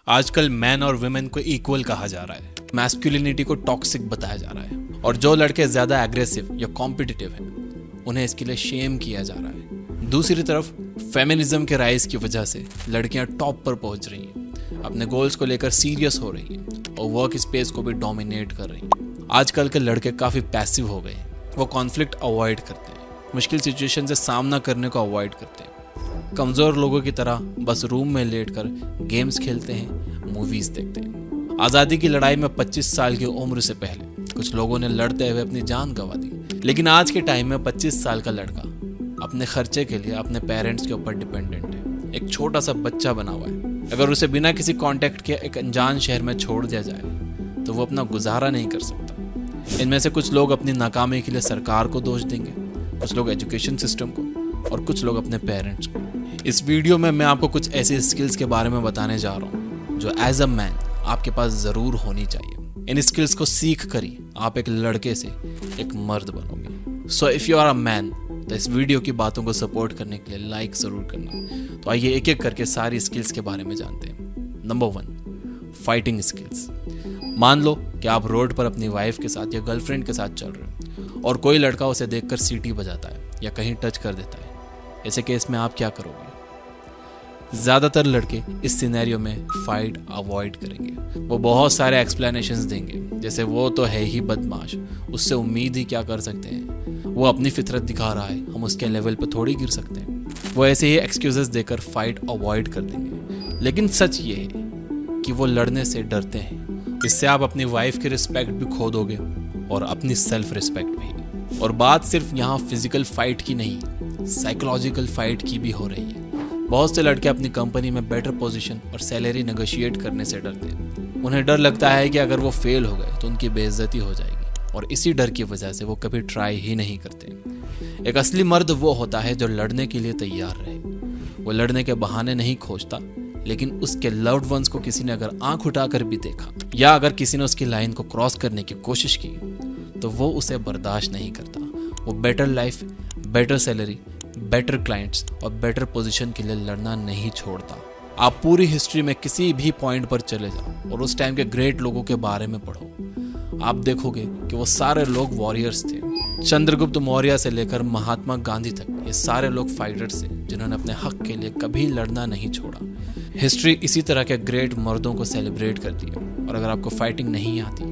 आजकल मैन और वुमेन को इक्वल कहा जा रहा है, मैस्कुलिनिटी को टॉक्सिक बताया जा रहा है और जो लड़के ज्यादा एग्रेसिव या कॉम्पिटिटिव हैं उन्हें इसके लिए शेम किया जा रहा है। दूसरी तरफ फेमिनिज्म के राइज की वजह से लड़कियां टॉप पर पहुंच रही हैं, अपने गोल्स को लेकर सीरियस हो रही हैं और वर्क स्पेस को भी डोमिनेट कर रही हैं। आजकल के लड़के काफी पैसिव हो गए हैं, वो कॉन्फ्लिक्ट अवॉइड करते हैं, मुश्किल सिचुएशन से सामना करने को अवॉइड करते हैं, कमजोर लोगों की तरह बस रूम में लेटकर गेम्स खेलते हैं, मूवीज देखते हैं। आज़ादी की लड़ाई में 25 साल की उम्र से पहले कुछ लोगों ने लड़ते हुए अपनी जान गंवा दी, लेकिन आज के टाइम में 25 साल का लड़का अपने खर्चे के लिए अपने पेरेंट्स के ऊपर डिपेंडेंट है। एक छोटा सा बच्चा बना हुआ है, अगर उसे बिना किसी कांटेक्ट के एक अनजान शहर में छोड़ दिया जाए तो वो अपना गुजारा नहीं कर सकता। इनमें से कुछ लोग अपनी नाकामी के लिए सरकार को दोष देंगे, कुछ लोग एजुकेशन सिस्टम को और कुछ लोग अपने पेरेंट्स को। इस वीडियो में मैं आपको कुछ ऐसे स्किल्स के बारे में बताने जा रहा हूँ जो एज अ मैन आपके पास जरूर होनी चाहिए। इन स्किल्स को सीख कर ही आप एक लड़के से एक मर्द बनोगे। So if you are a man तो इस वीडियो की बातों को सपोर्ट करने के लिए लाइक जरूर करना। तो आइए एक एक करके सारी स्किल्स के बारे में जानते हैं। Number 1, fighting skills. मान लो कि आप रोड पर अपनी वाइफ के साथ या गर्लफ्रेंड के साथ चल रहे हो और कोई लड़का उसे देखकर सीटी बजाता है या कहीं टच कर देता है। ऐसे केस में आप क्या करोगे? ज्यादातर लड़के इस सिनेरियो में फाइट अवॉइड करेंगे। वो बहुत सारे एक्सप्लेनेशंस देंगे, जैसे वो तो है ही बदमाश, उससे उम्मीद ही क्या कर सकते हैं, वो अपनी फितरत दिखा रहा है, हम उसके लेवल पे थोड़ी गिर सकते हैं। वो ऐसे ही एक्सक्यूजेस देकर फाइट अवॉइड कर देंगे। लेकिन सच ये है कि वो लड़ने से डरते हैं। इससे आप अपनी वाइफ की रिस्पेक्ट भी खो दोगे और अपनी सेल्फ रिस्पेक्ट भी। और बात सिर्फ यहाँ फिजिकल फाइट की नहीं, साइकोलॉजिकल फाइट की भी हो रही है। बहुत से लड़के अपनी कंपनी में बेटर पोजीशन और सैलरी नेगोशिएट करने से डरते हैं। उन्हें डर लगता है कि अगर वो फेल हो गए तो उनकी बेइज्जती हो जाएगी और इसी डर की वजह से वो कभी ट्राई ही नहीं करते। एक असली मर्द वो होता है जो लड़ने के लिए तैयार रहे। वो लड़ने के बहाने नहीं खोजता, लेकिन उसके लव्ड वंस को किसी ने अगर आंख उठाकर भी देखा या अगर किसी ने उसकी लाइन को क्रॉस करने की कोशिश की तो वो उसे बर्दाश्त नहीं करता। वो better life, better salary, better clients और बेटर पोजीशन के लिए लड़ना नहीं छोड़ता। आप पूरी हिस्ट्री में किसी भी पॉइंट पर चले जाओ और उस टाइम के ग्रेट लोगों के बारे में पढ़ो, आप देखोगे कि वो सारे लोग वॉरियर्स थे। चंद्रगुप्त मौर्य से लेकर महात्मा गांधी तक ये सारे लोग फाइटर्स थे जिन्होंने अपने हक के लिए कभी लड़ना नहीं छोड़ा। हिस्ट्री इसी तरह के ग्रेट मर्दों को सेलिब्रेट करती है और अगर आपको फाइटिंग नहीं आती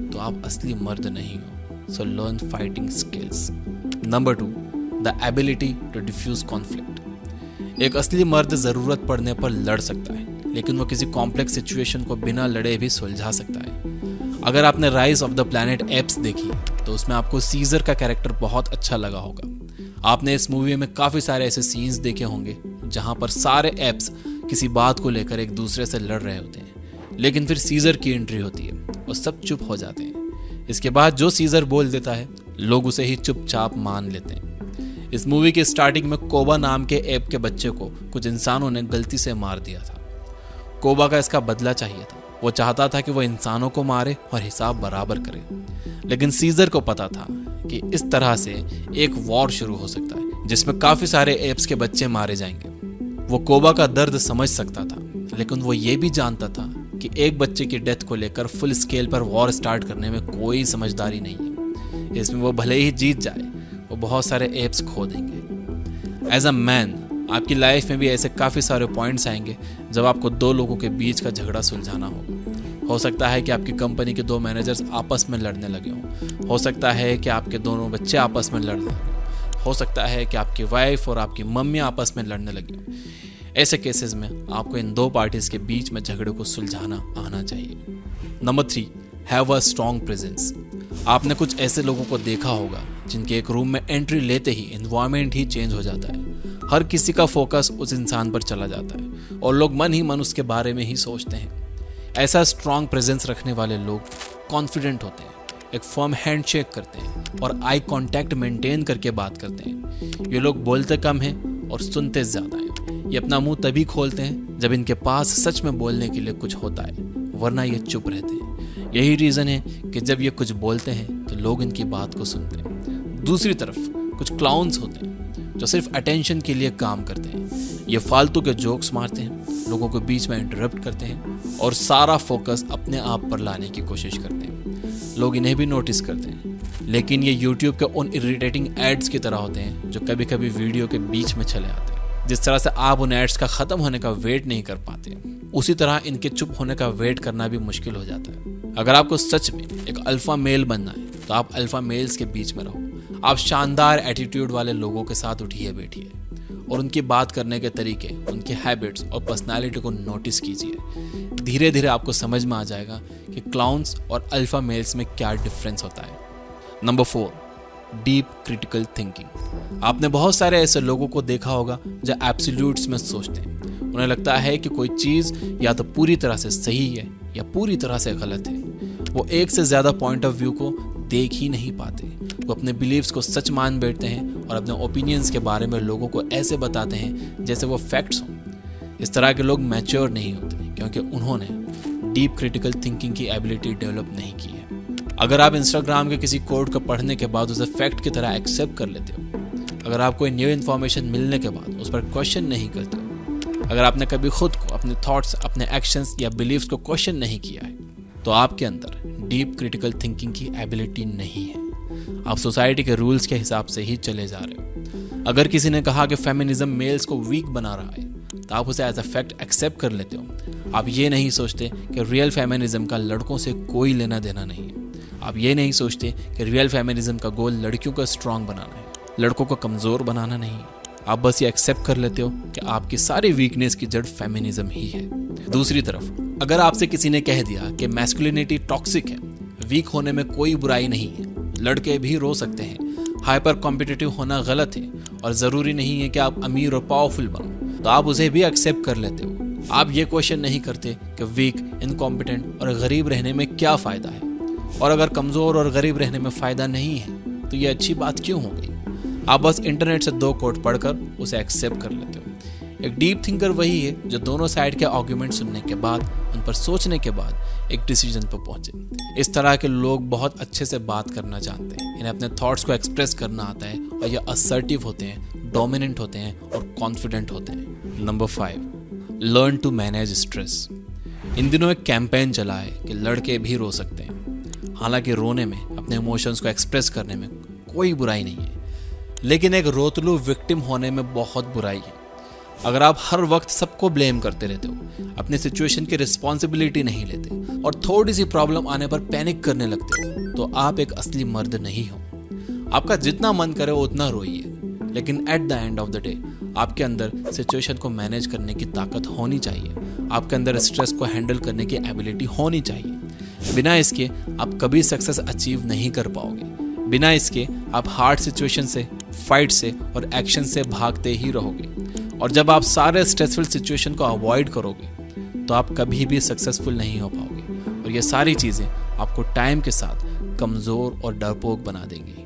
तो आप असली मर्द नहीं हो। So learn fighting skills. Number 2, the ability to defuse conflict. एक असली मर्द जरूरत पड़ने पर लड़ सकता है, लेकिन वो किसी कॉम्प्लेक्स सिचुएशन को बिना लड़े भी सुलझा सकता है। अगर आपने rise of the planet apps देखी तो उसमें आपको सीजर का कैरेक्टर बहुत अच्छा लगा होगा। आपने इस मूवी में काफी सारे ऐसे सीन्स देखे होंगे जहां पर सारे एप्स किसी बात को लेकर एक दूसरे से लड़ रहे होते हैं, लेकिन फिर सीजर की एंट्री होती है और सब चुप हो जाते हैं। इसके बाद जो सीजर बोल देता है लोग उसे ही चुपचाप मान लेते हैं। इस मूवी के स्टार्टिंग में कोबा नाम के ऐप के बच्चे को कुछ इंसानों ने गलती से मार दिया था। कोबा का इसका बदला चाहिए था। वो चाहता था कि वो इंसानों को मारे और हिसाब बराबर करे, लेकिन सीजर को पता था कि इस तरह से एक वॉर शुरू हो सकता है जिसमें काफी सारे ऐप्स के बच्चे मारे जाएंगे। वो कोबा का दर्द समझ सकता था, लेकिन वो ये भी जानता था कि एक बच्चे की डेथ को लेकर फुल स्केल पर वॉर स्टार्ट करने में कोई समझदारी नहीं है। इसमें वो भले ही जीत जाए, वो बहुत सारे एप्स खो देंगे। एज अ मैन आपकी लाइफ में भी ऐसे काफ़ी सारे पॉइंट्स आएंगे जब आपको दो लोगों के बीच का झगड़ा सुलझाना होगा। हो सकता है कि आपकी कंपनी के 2 मैनेजर्स आपस में लड़ने लगे हों, हो सकता है कि आपके दोनों बच्चे आपस में लड़ने लगे, हो सकता है कि आपकी वाइफ और आपकी मम्मी आपस में लड़ने लगी हों। ऐसे केसेस में आपको इन 2 पार्टीज के बीच में झगड़े को सुलझाना आना चाहिए। Number 3, have a strong presence. आपने कुछ ऐसे लोगों को देखा होगा जिनके एक रूम में एंट्री लेते ही एनवायरनमेंट ही चेंज हो जाता है। हर किसी का फोकस उस इंसान पर चला जाता है और लोग मन ही मन उसके बारे में ही सोचते हैं। ऐसा स्ट्रॉन्ग प्रेजेंस रखने वाले लोग कॉन्फिडेंट होते हैं, एक फर्म हैंडशेक करते हैं और आई कांटेक्ट मेंटेन करके बात करते हैं। ये लोग बोलते कम हैं और सुनते ज़्यादा हैं। ये अपना मुंह तभी खोलते हैं जब इनके पास सच में बोलने के लिए कुछ होता है, वरना ये चुप रहते हैं। यही रीज़न है कि जब ये कुछ बोलते हैं तो लोग इनकी बात को सुनते हैं। दूसरी तरफ कुछ क्लाउन्स होते हैं जो सिर्फ अटेंशन के लिए काम करते हैं। ये फालतू के जोक्स मारते हैं, लोगों को बीच में इंटरप्ट करते हैं और सारा फोकस अपने आप पर लाने की कोशिश करते हैं। लोग इन्हें भी नोटिस करते हैं, लेकिन ये YouTube के उन इरिटेटिंग एड्स की तरह होते हैं जो कभी कभी वीडियो के बीच में चले आते हैं। जिस तरह से आप उन एड्स का ख़त्म होने का वेट नहीं कर पाते, उसी तरह इनके चुप होने का वेट करना भी मुश्किल हो जाता है। अगर आपको सच में एक अल्फा मेल बनना है तो आप अल्फा मेल्स के बीच में रहो। आप शानदार एटीट्यूड वाले लोगों के साथ उठिए बैठिए और उनकी बात करने के तरीके, उनके हैबिट्स और पर्सनालिटी को नोटिस कीजिए। धीरे धीरे आपको समझ में आ जाएगा कि क्लाउन्स और अल्फा मेल्स में क्या डिफरेंस होता है। Number 4, deep critical thinking. आपने बहुत सारे ऐसे लोगों को देखा होगा जो एब्सोल्यूट्स में सोचते हैं। उन्हें लगता है कि कोई चीज़ या तो पूरी तरह से सही है या पूरी तरह से गलत है। वो एक से ज़्यादा पॉइंट ऑफ व्यू को देख ही नहीं पाते। वो अपने बिलीव्स को सच मान बैठते हैं और अपने ओपिनियंस के बारे में लोगों को ऐसे बताते हैं जैसे वो फैक्ट्स हों। इस तरह के लोग मैच्योर नहीं होते क्योंकि उन्होंने डीप क्रिटिकल थिंकिंग की एबिलिटी डेवलप नहीं की है। अगर आप इंस्टाग्राम के किसी कोड को पढ़ने के बाद उसे फैक्ट की तरह एक्सेप्ट कर लेते हो, अगर आप कोई न्यू इन्फॉर्मेशन मिलने के बाद उस पर क्वेश्चन नहीं करते हो, अगर आपने कभी खुद को, अपने थॉट्स, अपने एक्शंस या बिलीव्स को क्वेश्चन नहीं किया है, तो आपके अंदर डीप क्रिटिकल थिंकिंग की एबिलिटी नहीं है। आप सोसाइटी के रूल्स के हिसाब से ही चले जा रहे हो। अगर किसी ने कहा कि फेमिनिज्म मेल्स को वीक बना रहा है, तो आप उसे एज अ फैक्ट एक्सेप्ट कर लेते हो। आप ये नहीं सोचते कि रियल फेमिनिज्म का लड़कों से कोई लेना देना नहीं है। आप ये नहीं सोचते कि रियल फेमिनिज्म का गोल लड़कियों को स्ट्रांग बनाना है, लड़कों को कमज़ोर बनाना नहीं है। आप बस ये एक्सेप्ट कर लेते हो कि आपकी सारी वीकनेस की जड़ फेमिनिज्म ही है। दूसरी तरफ अगर आपसे किसी ने कह दिया कि मैस्कुलिनिटी टॉक्सिक है, वीक होने में कोई बुराई नहीं है, लड़के भी रो सकते हैं, हाइपर कॉम्पिटिटिव होना गलत है और ज़रूरी नहीं है कि आप अमीर और पावरफुल बनो, तो आप उसे भी एक्सेप्ट कर लेते हो। आप ये क्वेश्चन नहीं करते कि वीक, इनकॉम्पिटेंट और गरीब रहने में क्या फ़ायदा है, और अगर कमज़ोर और गरीब रहने में फ़ायदा नहीं है तो ये अच्छी बात क्यों हो गई। आप बस इंटरनेट से 2 कोट पढ़कर उसे एक्सेप्ट कर लेते हो। एक डीप थिंकर वही है जो दोनों साइड के आर्ग्यूमेंट सुनने के बाद, उन पर सोचने के बाद एक डिसीजन पर पहुंचे। इस तरह के लोग बहुत अच्छे से बात करना जानते हैं, इन्हें अपने थॉट्स को एक्सप्रेस करना आता है और ये असर्टिव होते हैं, डोमिनेंट होते हैं और कॉन्फिडेंट होते हैं। Number 5, learn to manage stress. इन दिनों एक कैंपेन चला है कि लड़के भी रो सकते हैं। हालांकि रोने में, अपने इमोशंस को एक्सप्रेस करने में कोई बुराई नहीं है, लेकिन एक रोतलू विक्टिम होने में बहुत बुराई है। अगर आप हर वक्त सबको ब्लेम करते रहते हो, अपने सिचुएशन की रिस्पॉन्सिबिलिटी नहीं लेते और थोड़ी सी प्रॉब्लम आने पर पैनिक करने लगते हो, तो आप एक असली मर्द नहीं हो। आपका जितना मन करे उतना रोइए, लेकिन at the end of the day आपके अंदर सिचुएशन को मैनेज करने की ताकत होनी चाहिए। आपके अंदर स्ट्रेस को हैंडल करने की एबिलिटी होनी चाहिए। बिना इसके आप कभी सक्सेस अचीव नहीं कर पाओगे। बिना इसके आप हार्ड सिचुएशन से, फाइट से और एक्शन से भागते ही रहोगे। और जब आप सारे स्ट्रेसफुल सिचुएशन को अवॉइड करोगे तो आप कभी भी सक्सेसफुल नहीं हो पाओगे, और ये सारी चीज़ें आपको टाइम के साथ कमज़ोर और डरपोक बना देंगी।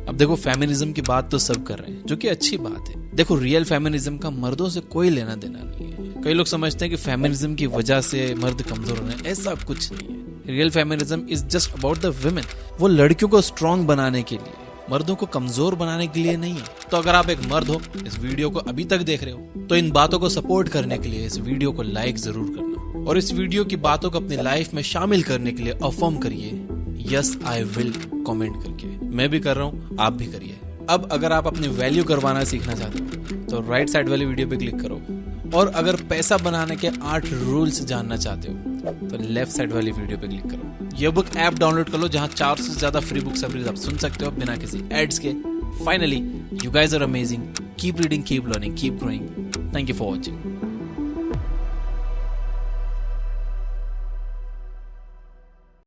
अब देखो, फेमिनिज्म की बात तो सब कर रहे हैं, जो कि अच्छी बात है। देखो, रियल फेमिनिज्म का मर्दों से कोई लेना देना नहीं है। कई लोग समझते हैं कि फेमिनिज्म की वजह से मर्द कमज़ोर होने, ऐसा कुछ नहीं है। Real feminism is just about the women. वो लड़कियों को स्ट्रांग बनाने के लिए, मर्दों को कमजोर बनाने के लिए नहीं है। तो अगर आप एक मर्द हो, इस वीडियो को अभी तक देख रहे हो, तो इन बातों को सपोर्ट करने के लिए इस वीडियो को लाइक जरूर करना, और इस वीडियो की बातों को अपनी लाइफ में शामिल करने के लिए अफर्म करिए यस आई विल कमेंट करके। मैं भी कर रहा हूँ, आप भी करिए। अब अगर आप अपनी वैल्यू करवाना सीखना चाहते हो तो राइट साइड वाली वीडियो पे क्लिक करो, और अगर पैसा बनाने के 8 रूल्स जानना चाहते हो तो लेफ्ट साइड वाली वीडियो पे क्लिक करो। ये बुक ऐप डाउनलोड कर लो जहां 400 से ज्यादा फ्री बुक समरीज आप सुन सकते हो बिना किसी एड्स के। Finally, you guys are amazing. Keep reading, keep learning, keep growing. Thank you for watching.